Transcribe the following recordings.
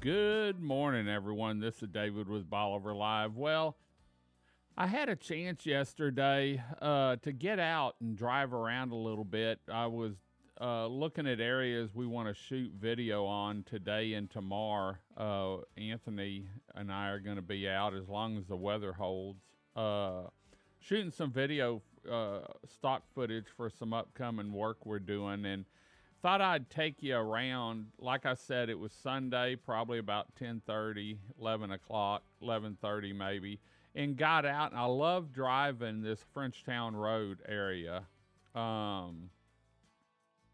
Good morning, everyone. This is David with Bolivar Live. Well, I had a chance yesterday to get out and drive around a little bit. I was looking at areas we want to shoot video on today and tomorrow. Anthony and I are going to be out as long as the weather holds, shooting some video stock footage for some upcoming work we're doing, and thought I'd take you around. Like I said, it was Sunday, probably about 10:30, 11 o'clock, 11:30 maybe, and got out. And I love driving this Frenchtown Road area.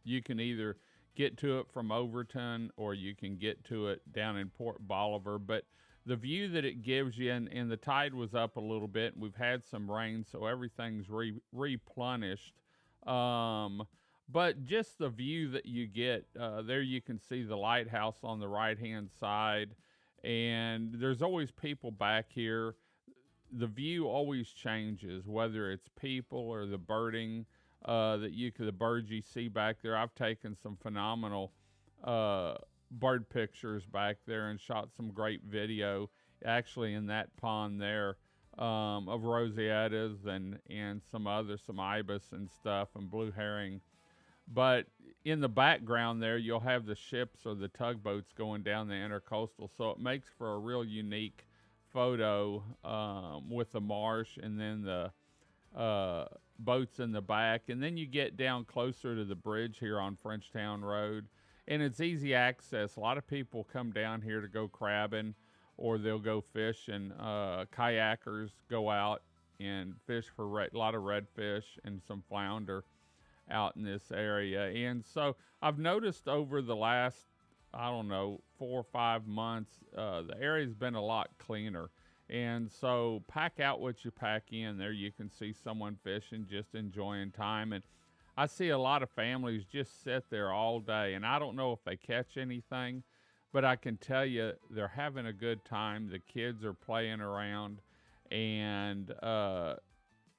You can either get to it from Overton or you can get to it down in Port Bolivar. But the view that it gives you, and the tide was up a little bit, and we've had some rain, so everything's replenished. But just the view that you get, there you can see the lighthouse on the right-hand side, and there's always people back here. The view always changes, whether it's people or the birding the birds you see back there. I've taken some phenomenal bird pictures back there and shot some great video, actually in that pond there, of roseatas and some ibis and stuff and blue herring. But in the background there, you'll have the ships or the tugboats going down the intercoastal. So it makes for a real unique photo with the marsh and then the boats in the back. And then you get down closer to the bridge here on Frenchtown Road. And it's easy access. A lot of people come down here to go crabbing, or they'll go fishing. Kayakers go out and fish for a lot of redfish and some flounder out in this area. And so I've noticed over the last, 4 or 5 months, the area's been a lot cleaner. And so pack out what you pack in. There you can see someone fishing, just enjoying time. And I see a lot of families just sit there all day. And I don't know if they catch anything, but I can tell you they're having a good time. The kids are playing around, and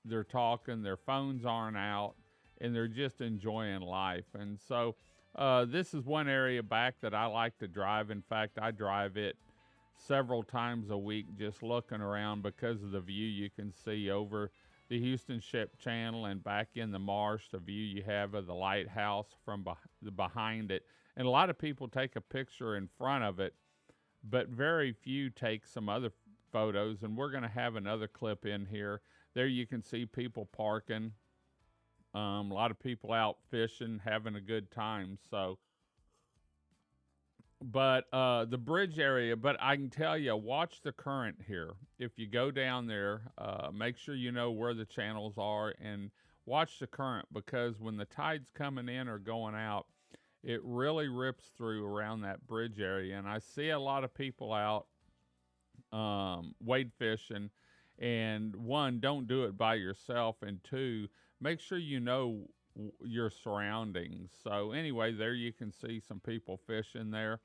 they're talking. Their phones aren't out, and they're just enjoying life. And so this is one area back that I like to drive. In fact, I drive it several times a week, just looking around because of the view you can see over the Houston Ship Channel and back in the marsh, the view you have of the lighthouse from behind it. And a lot of people take a picture in front of it, but very few take some other photos. And we're going to have another clip in here. There you can see people parking. A lot of people out fishing, having a good time. So, but the bridge area, but I can tell you, watch the current here. If you go down there, make sure you know where the channels are and watch the current, because when the tide's coming in or going out, it really rips through around that bridge area. And I see a lot of people out wade fishing. And one, don't do it by yourself. And two, make sure you know your surroundings. So anyway, there you can see some people fishing there.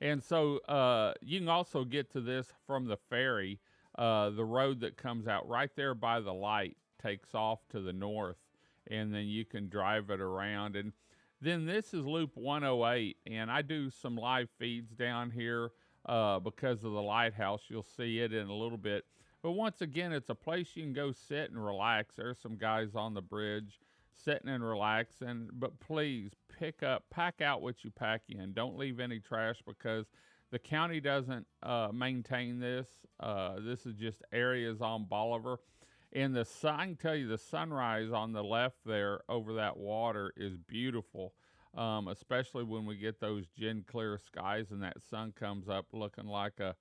And so you can also get to this from the ferry. The road that comes out right there by the light takes off to the north, and then you can drive it around. And then this is Loop 108, and I do some live feeds down here because of the lighthouse. You'll see it in a little bit. But once again, it's a place you can go sit and relax. There's some guys on the bridge sitting and relaxing. But please pack out what you pack in. Don't leave any trash, because the county doesn't maintain this. This is just areas on Bolivar. And I can tell you, the sunrise on the left there over that water is beautiful, especially when we get those gin clear skies and that sun comes up looking like a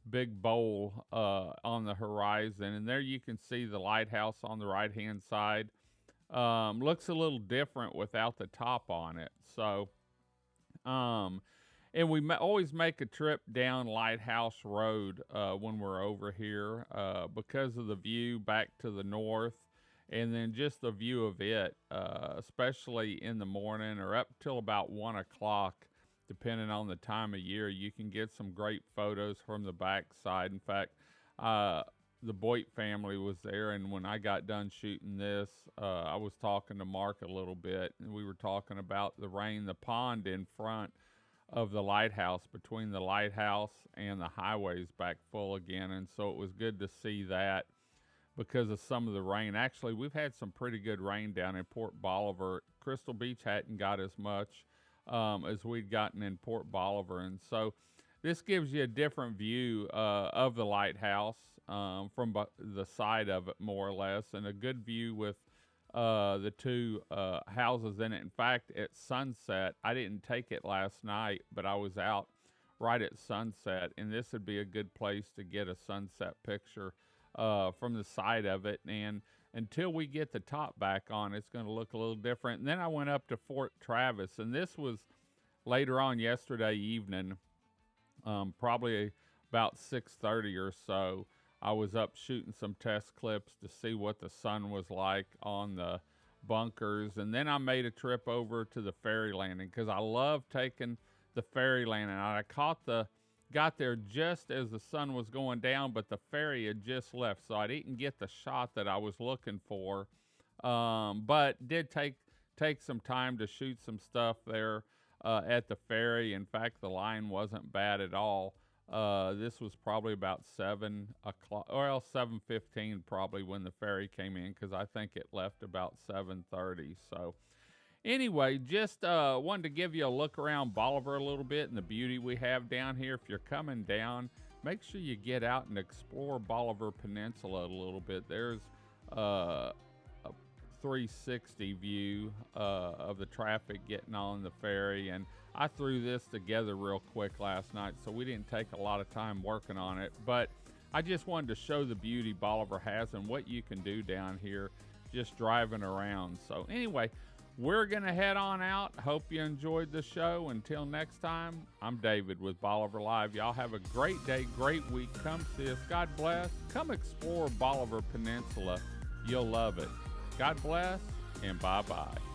big bowl on the horizon. And there you can see the lighthouse on the right-hand side. Looks a little different without the top on it. So, and we always make a trip down Lighthouse Road when we're over here because of the view back to the north, and then just the view of it, especially in the morning or up till about 1 o'clock, depending on the time of year. You can get some great photos from the backside. In fact, the Boyd family was there, and when I got done shooting this, I was talking to Mark a little bit, and we were talking about the rain. The pond in front of the lighthouse, between the lighthouse and the highways back full again. And so it was good to see that because of some of the rain. Actually, we've had some pretty good rain down in Port Bolivar. Crystal Beach hadn't got as much as we'd gotten in Port Bolivar. And so this gives you a different view of the lighthouse from the side of it, more or less, and a good view with the two houses in it. In fact, at sunset, I didn't take it last night, but I was out right at sunset, and this would be a good place to get a sunset picture from the side of it. And until we get the top back on, it's going to look a little different. And then I went up to Fort Travis, and this was later on yesterday evening, probably about 6:30 or so. I was up shooting some test clips to see what the sun was like on the bunkers, and then I made a trip over to the ferry landing because I love taking the ferry landing. I got there just as the sun was going down, but the ferry had just left, so I didn't get the shot that I was looking for. But did take some time to shoot some stuff there at the ferry. In fact, the line wasn't bad at all. This was probably about 7 o'clock, or 7:15 probably when the ferry came in, because I think it left about 7:30. So anyway, just wanted to give you a look around Bolivar a little bit and the beauty we have down here. If you're coming down, make sure you get out and explore Bolivar Peninsula a little bit. There's a 360 view of the traffic getting on the ferry, and I threw this together real quick last night, so we didn't take a lot of time working on it, but I just wanted to show the beauty Bolivar has and what you can do down here just driving around. So anyway, we're going to head on out. Hope you enjoyed the show. Until next time, I'm David with Bolivar Live. Y'all have a great day, great week. Come see us. God bless. Come explore Bolivar Peninsula. You'll love it. God bless, and bye-bye.